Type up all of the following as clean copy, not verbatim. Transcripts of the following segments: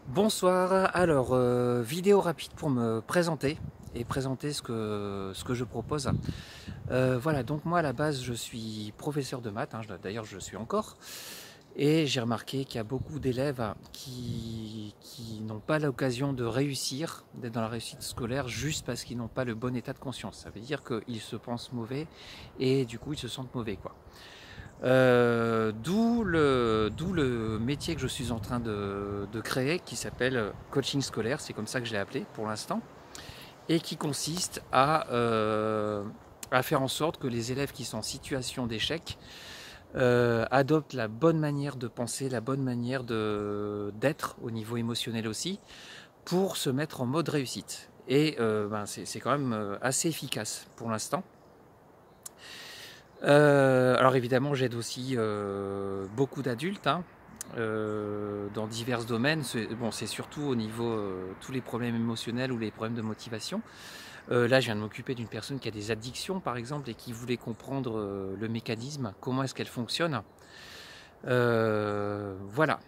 Bonsoir, alors vidéo rapide pour me présenter et présenter ce que je propose. Voilà, donc moi à la base je suis professeur de maths, hein, d'ailleurs je suis encore, et j'ai remarqué qu'il y a beaucoup d'élèves qui n'ont pas l'occasion de réussir, d'être dans la réussite scolaire juste parce qu'ils n'ont pas le bon état de conscience. Ça veut dire qu'ils se pensent mauvais et du coup ils se sentent mauvais, quoi. D'où le métier que je suis en train de créer qui s'appelle coaching scolaire, c'est comme ça que je l'ai appelé pour l'instant, et qui consiste à faire en sorte que les élèves qui sont en situation d'échec adoptent la bonne manière de penser, la bonne manière d'être au niveau émotionnel aussi, pour se mettre en mode réussite. Et c'est quand même assez efficace pour l'instant. Alors évidemment, j'aide aussi beaucoup d'adultes, hein, dans divers domaines. C'est surtout au niveau tous les problèmes émotionnels ou les problèmes de motivation. Là, je viens de m'occuper d'une personne qui a des addictions, par exemple, et qui voulait comprendre le mécanisme, comment est-ce qu'elle fonctionne. Voilà.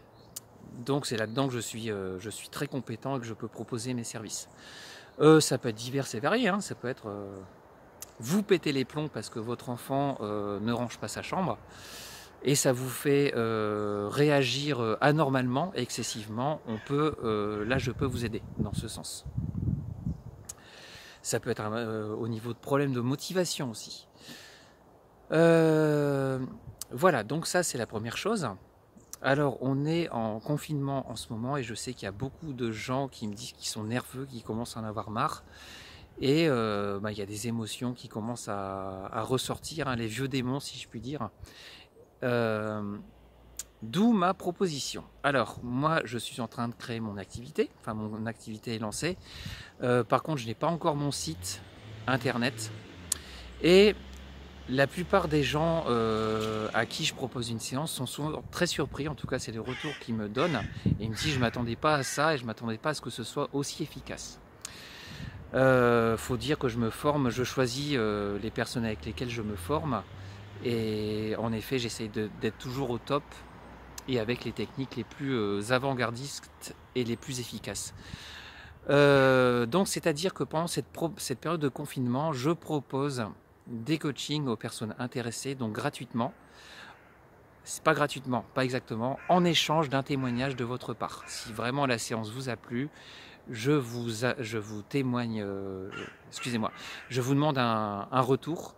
Donc c'est là-dedans que je suis très compétent et que je peux proposer mes services. Ça peut être divers et varié, hein. Ça peut être vous pétez les plombs parce que votre enfant ne range pas sa chambre et ça vous fait réagir anormalement, excessivement. Là je peux vous aider dans ce sens. Ça peut être au niveau de problèmes de motivation aussi. Voilà, donc ça c'est la première chose. Alors on est en confinement en ce moment et je sais qu'il y a beaucoup de gens qui me disent qu'ils sont nerveux, qui commencent à en avoir marre. Et il y a des émotions qui commencent à ressortir, hein, les vieux démons si je puis dire. D'où ma proposition. Alors moi je suis en train de créer mon activité, enfin mon activité est lancée. Par contre je n'ai pas encore mon site internet. Et la plupart des gens à qui je propose une séance sont souvent très surpris, en tout cas c'est les retours qu'ils me donnent. Et ils me disent je ne m'attendais pas à ça et je ne m'attendais pas à ce que ce soit aussi efficace. Faut dire que je me forme, je choisis les personnes avec lesquelles je me forme et en effet j'essaye d'être toujours au top et avec les techniques les plus avant-gardistes et les plus efficaces. Donc c'est à dire que pendant cette période de confinement, je propose des coachings aux personnes intéressées, donc gratuitement. C'est pas gratuitement, pas exactement, en échange d'un témoignage de votre part. Si vraiment la séance vous a plu, je vous témoigne, excusez-moi, je vous demande un retour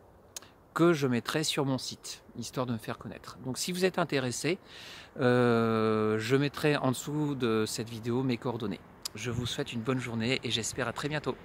que je mettrai sur mon site, histoire de me faire connaître. Donc si vous êtes intéressé, je mettrai en dessous de cette vidéo mes coordonnées. Je vous souhaite une bonne journée et j'espère à très bientôt.